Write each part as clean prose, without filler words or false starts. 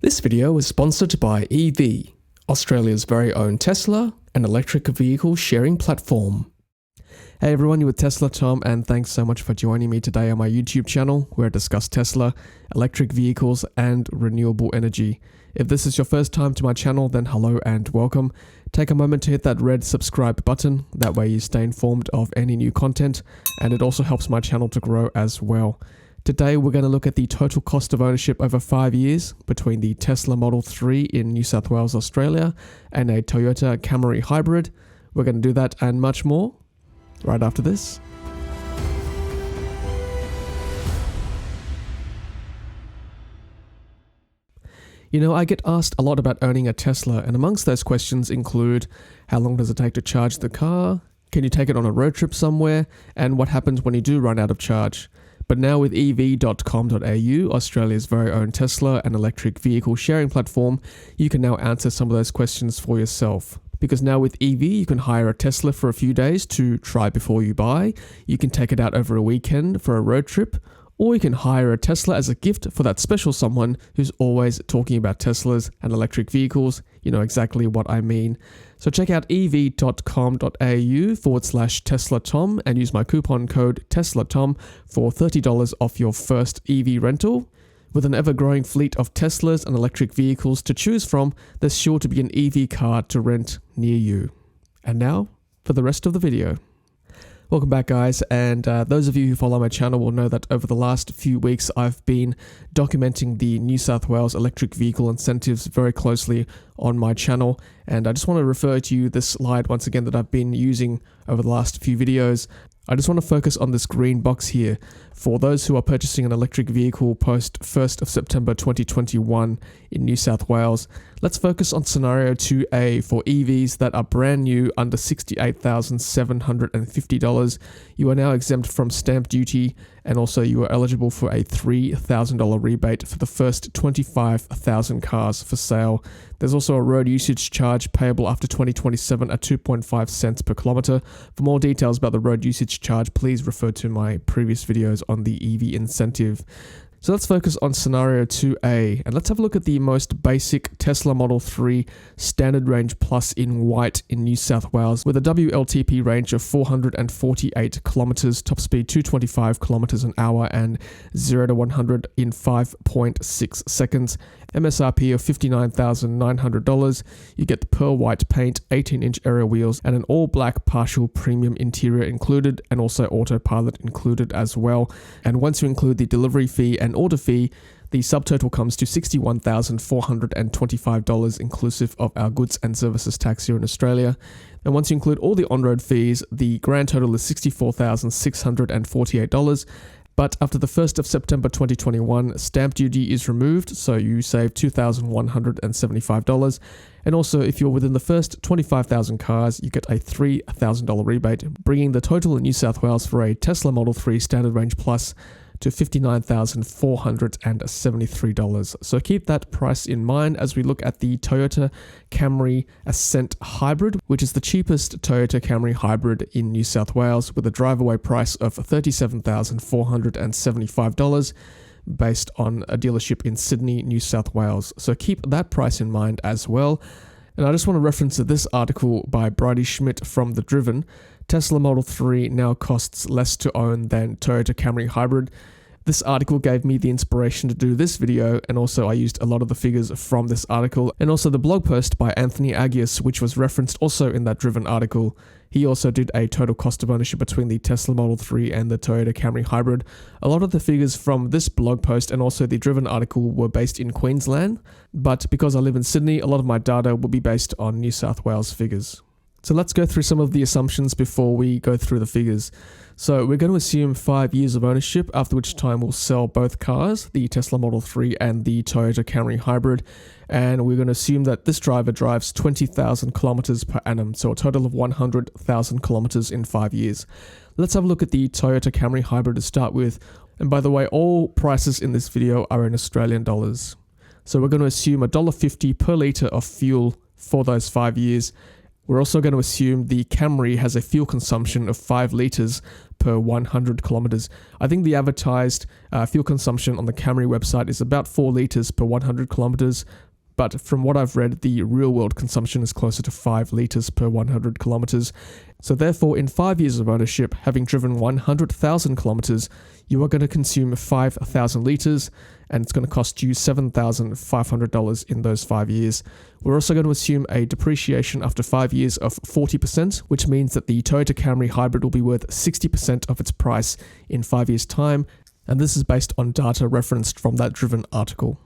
This video is sponsored by EV, Australia's very own Tesla and electric vehicle sharing platform. Hey everyone, you're with Tesla Tom, and thanks so much for joining me today on my YouTube channel where I discuss Tesla, electric vehicles and renewable energy. If this is your first time to my channel, then hello and welcome. Take a moment to hit that red subscribe button, that way you stay informed of any new content, and it also helps my channel to grow as well. Today we're going to look at the total cost of ownership over 5 years between the Tesla Model 3 in New South Wales, Australia and a Toyota Camry hybrid. We're going to do that and much more right after this. You know, I get asked a lot about owning a Tesla, and amongst those questions include how long does it take to charge the car, can you take it on a road trip somewhere, and what happens when you do run out of charge. But now with ev.com.au, Australia's very own Tesla and electric vehicle sharing platform, you can now answer some of those questions for yourself. Because now with EV, you can hire a Tesla for a few days to try before you buy, you can take it out over a weekend for a road trip, or you can hire a Tesla as a gift for that special someone who's always talking about Teslas and electric vehicles. You know exactly what I mean. So check out ev.com.au/TeslaTom and use my coupon code TeslaTom for $30 off your first EV rental. With an ever-growing fleet of Teslas and electric vehicles to choose from, there's sure to be an EV car to rent near you. And now, for the rest of the video. Welcome back guys, and those of you who follow my channel will know that over the last few weeks I've been documenting the New South Wales electric vehicle incentives very closely on my channel, and I just want to refer to you this slide once again that I've been using over the last few videos. I just want to focus on this green box here. For those who are purchasing an electric vehicle post 1st of September 2021 in New South Wales, let's focus on scenario 2A for EVs that are brand new under $68,750. You are now exempt from stamp duty, and also you are eligible for a $3,000 rebate for the first 25,000 cars for sale. There's also a road usage charge payable after 2027 at 2.5 cents per kilometre. For more details about the road usage charge, please refer to my previous videos on the EV incentive. So let's focus on scenario 2A, and let's have a look at the most basic Tesla Model 3 Standard Range Plus in white in New South Wales with a WLTP range of 448 kilometers, top speed 225 kilometers an hour and 0 to 100 in 5.6 seconds. MSRP of $59,900. You get the pearl white paint, 18-inch area wheels, and an all-black partial premium interior included, and also autopilot included as well. And once you include the delivery fee and order fee, the subtotal comes to $61,425 inclusive of our goods and services tax here in Australia. And once you include all the on-road fees, the grand total is $64,648. But after the 1st of September 2021, stamp duty is removed, so you save $2,175. And also, if you're within the first 25,000 cars, you get a $3,000 rebate, bringing the total in New South Wales for a Tesla Model 3 Standard Range Plus to $59,473. So keep that price in mind as we look at the Toyota Camry Ascent Hybrid, which is the cheapest Toyota Camry hybrid in New South Wales with a drive-away price of $37,475 based on a dealership in Sydney, New South Wales. So keep that price in mind as well. And I just want to reference this article by Bridie Schmidt from The Driven. Tesla Model 3 now costs less to own than Toyota Camry Hybrid. This article gave me the inspiration to do this video, and also I used a lot of the figures from this article, and also the blog post by Anthony Agius, which was referenced also in that Driven article. He also did a total cost of ownership between the Tesla Model 3 and the Toyota Camry Hybrid. A lot of the figures from this blog post and also the Driven article were based in Queensland, but because I live in Sydney, a lot of my data will be based on New South Wales figures. So let's go through some of the assumptions before we go through the figures. So we're going to assume 5 years of ownership, after which time we'll sell both cars, the Tesla Model 3 and the Toyota Camry Hybrid. And we're going to assume that this driver drives 20,000 kilometers per annum, so a total of 100,000 kilometers in 5 years. Let's have a look at the Toyota Camry Hybrid to start with. And by the way, all prices in this video are in Australian dollars. So we're going to assume $1.50 per litre of fuel for those 5 years. We're also going to assume the Camry has a fuel consumption of 5 litres per 100 kilometres. I think the advertised fuel consumption on the Camry website is about 4 litres per 100 kilometres, but from what I've read, the real-world consumption is closer to 5 litres per 100 kilometres. So therefore, in 5 years of ownership, having driven 100,000 kilometres, you are going to consume 5,000 litres, and it's going to cost you $7,500 in those 5 years. We're also going to assume a depreciation after 5 years of 40%, which means that the Toyota Camry Hybrid will be worth 60% of its price in 5 years' time, and this is based on data referenced from that Driven article.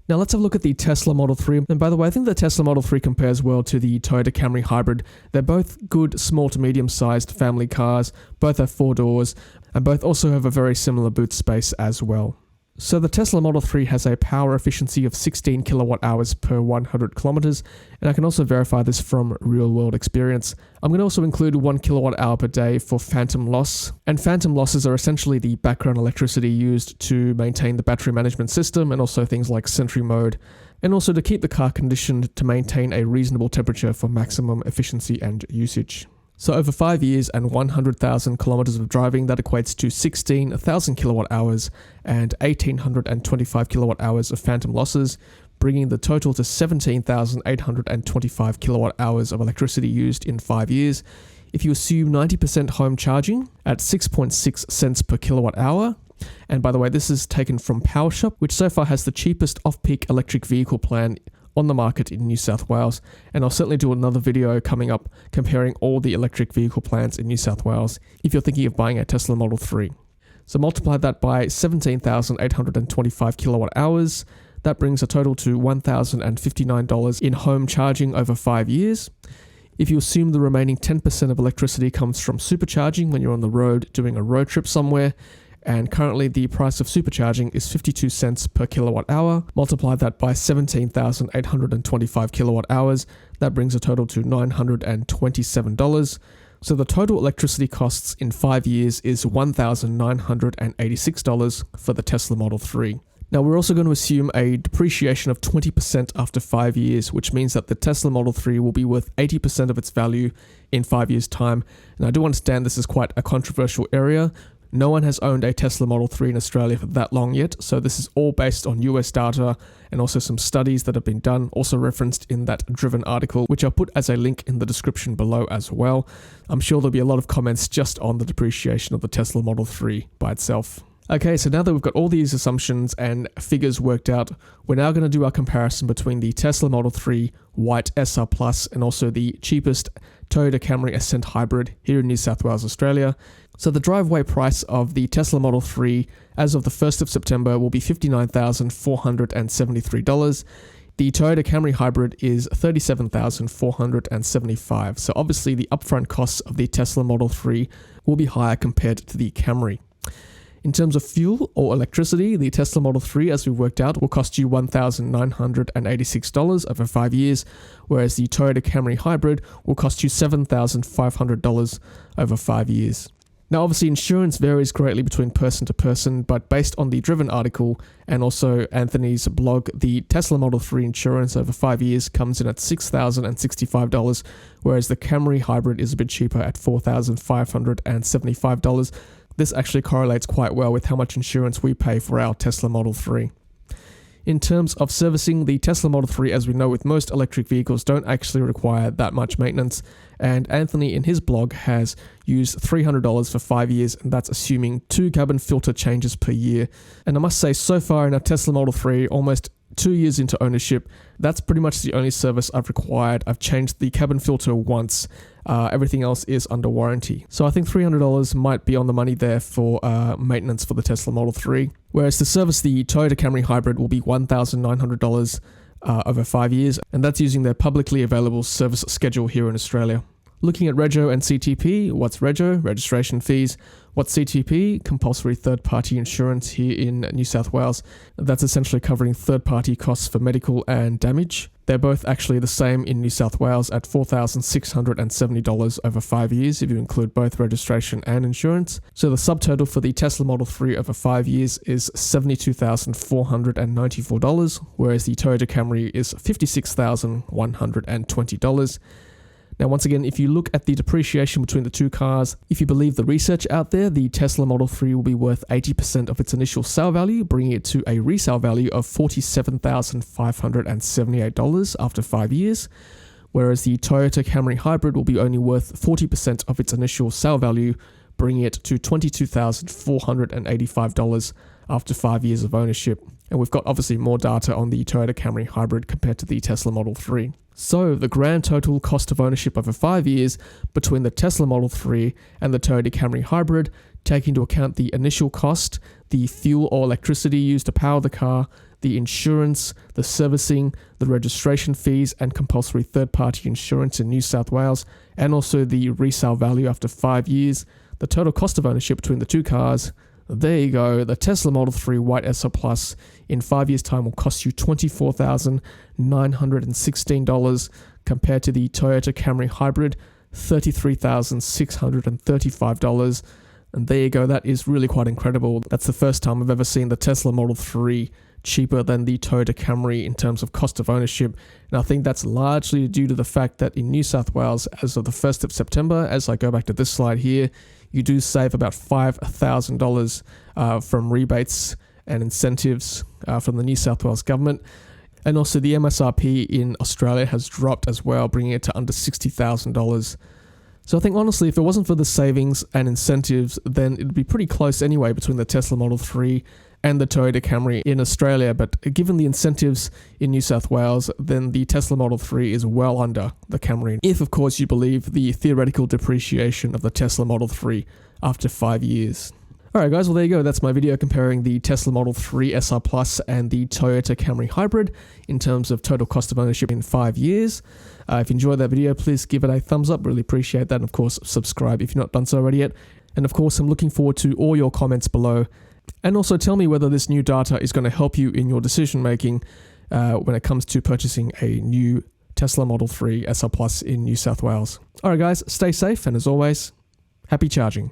Now let's have a look at the Tesla Model 3. And by the way, I think the Tesla Model 3 compares well to the Toyota Camry Hybrid. They're both good small to medium-sized family cars, both have 4 doors, and both also have a very similar boot space as well. So the Tesla Model 3 has a power efficiency of 16 kilowatt hours per 100 kilometers, and I can also verify this from real-world experience. I'm going to also include 1 kilowatt hour per day for phantom loss, and phantom losses are essentially the background electricity used to maintain the battery management system and also things like Sentry mode, and also to keep the car conditioned to maintain a reasonable temperature for maximum efficiency and usage. So over 5 years and 100,000 kilometers of driving, that equates to 16,000 kilowatt hours and 1,825 kilowatt hours of phantom losses, bringing the total to 17,825 kilowatt hours of electricity used in 5 years. If you assume 90% home charging at 6.6 cents per kilowatt hour, and by the way, this is taken from PowerShop, which so far has the cheapest off-peak electric vehicle plan on the market in New South Wales, and I'll certainly do another video coming up comparing all the electric vehicle plans in New South Wales if you're thinking of buying a Tesla Model 3. So multiply that by 17,825 kilowatt hours, that brings a total to $1,059 in home charging over 5 years. If you assume the remaining 10% of electricity comes from supercharging when you're on the road doing a road trip somewhere, and currently the price of supercharging is 52 cents per kilowatt hour. Multiply that by 17,825 kilowatt hours. That brings a total to $927. So the total electricity costs in 5 years is $1,986 for the Tesla Model 3. Now we're also going to assume a depreciation of 20% after 5 years, which means that the Tesla Model 3 will be worth 80% of its value in 5 years' time. And I do understand this is quite a controversial area. No one has owned a Tesla Model 3 in Australia for that long yet, so this is all based on US data and also some studies that have been done, also referenced in that Driven article, which I'll put as a link in the description below as well. I'm sure there'll be a lot of comments just on the depreciation of the Tesla Model 3 by itself. Okay, so now that we've got all these assumptions and figures worked out, we're now going to do our comparison between the Tesla Model 3 White SR Plus and also the cheapest Toyota Camry Ascent Hybrid here in New South Wales, Australia. So the driveway price of the Tesla Model 3 as of the 1st of September will be $59,473. The Toyota Camry Hybrid is $37,475. So obviously the upfront costs of the Tesla Model 3 will be higher compared to the Camry. In terms of fuel or electricity, the Tesla Model 3, as we've worked out, will cost you $1,986 over 5 years, whereas the Toyota Camry Hybrid will cost you $7,500 over 5 years. Now, obviously, insurance varies greatly between person to person, but based on the Driven article and also Anthony's blog, the Tesla Model 3 insurance over 5 years comes in at $6,065, whereas the Camry Hybrid is a bit cheaper at $4,575. This actually correlates quite well with how much insurance we pay for our Tesla Model 3. In terms of servicing, the Tesla Model 3, as we know with most electric vehicles, don't actually require that much maintenance. And Anthony in his blog has used $300 for 5 years, and that's assuming 2 cabin filter changes per year. And I must say, so far in our Tesla Model 3, almost 2 years into ownership, that's pretty much the only service I've required. I've changed the cabin filter once. Everything else is under warranty. So I think $300 might be on the money there for maintenance for the Tesla Model 3. Whereas to service the Toyota Camry Hybrid will be $1,900 over 5 years, and that's using their publicly available service schedule here in Australia. Looking at Rego and CTP, what's Rego? Registration fees. What's CTP? Compulsory third-party insurance here in New South Wales. That's essentially covering third-party costs for medical and damage. They're both actually the same in New South Wales at $4,670 over 5 years if you include both registration and insurance. So the subtotal for the Tesla Model 3 over 5 years is $72,494, whereas the Toyota Camry is $56,120. Now, once again, if you look at the depreciation between the two cars, if you believe the research out there, the Tesla Model 3 will be worth 80% of its initial sale value, bringing it to a resale value of $47,578 after 5 years, whereas the Toyota Camry Hybrid will be only worth 40% of its initial sale value, bringing it to $22,485 after 5 years of ownership. And we've got obviously more data on the Toyota Camry Hybrid compared to the Tesla Model 3. So the grand total cost of ownership over 5 years between the Tesla Model 3 and the Toyota Camry Hybrid, taking into account the initial cost, the fuel or electricity used to power the car, the insurance, the servicing, the registration fees and compulsory third-party insurance in New South Wales, and also the resale value after 5 years, the total cost of ownership between the two cars, there you go, the Tesla Model 3 White SL Plus in 5 years' time will cost you $24,916 compared to the Toyota Camry Hybrid, $33,635. And there you go, that is really quite incredible. That's the first time I've ever seen the Tesla Model 3 cheaper than the Toyota Camry in terms of cost of ownership. And I think that's largely due to the fact that in New South Wales, as of the 1st of September, as I go back to this slide here, you do save about $5,000 from rebates and incentives from the New South Wales government. And also the MSRP in Australia has dropped as well, bringing it to under $60,000. So I think honestly, if it wasn't for the savings and incentives, then it'd be pretty close anyway between the Tesla Model 3 and the Toyota Camry in Australia. But given the incentives in New South Wales, then the Tesla Model 3 is well under the Camry, if of course you believe the theoretical depreciation of the Tesla Model 3 after 5 years. Alright guys, well there you go, that's my video comparing the Tesla Model 3 SR Plus and the Toyota Camry Hybrid in terms of total cost of ownership in 5 years. If you enjoyed that video, please give it a thumbs up, really appreciate that, and of course subscribe if you've not done so already yet. And of course I'm looking forward to all your comments below. And also tell me whether this new data is going to help you in your decision making when it comes to purchasing a new Tesla Model 3 SR Plus in New South Wales. Alright guys, stay safe, and as always, happy charging.